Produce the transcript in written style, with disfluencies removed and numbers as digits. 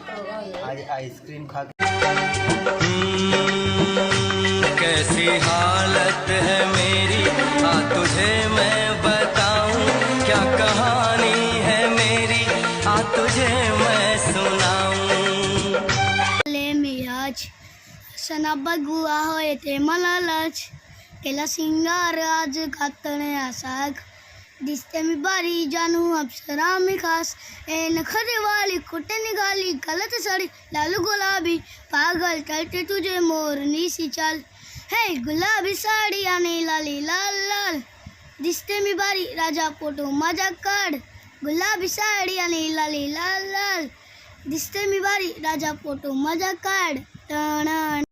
आज आइसक्रीम खा कैसी हालत है मेरी तुझे मैं बताऊं, क्या कहानी है मेरी तुझे मैं सुनाऊं। मी आज सणा बघुआ होते मला लाज केला सिंगार आज कातण्या साग दिसते मी बारी जानू अप्सरा मी खास एन खरे वाली कुठे निघाली गलत साडी लालू गुलाबी पागल चलते तुझे मोरनी सी चाल हे गुलाबी साडी आणि लाली लाल लाल दिसते मी बारी राजा फोटो माझा काढ गुलाबी साडी आणि लाली लाल लाल दिसते मी बारी राजा फोटो माझा काढ.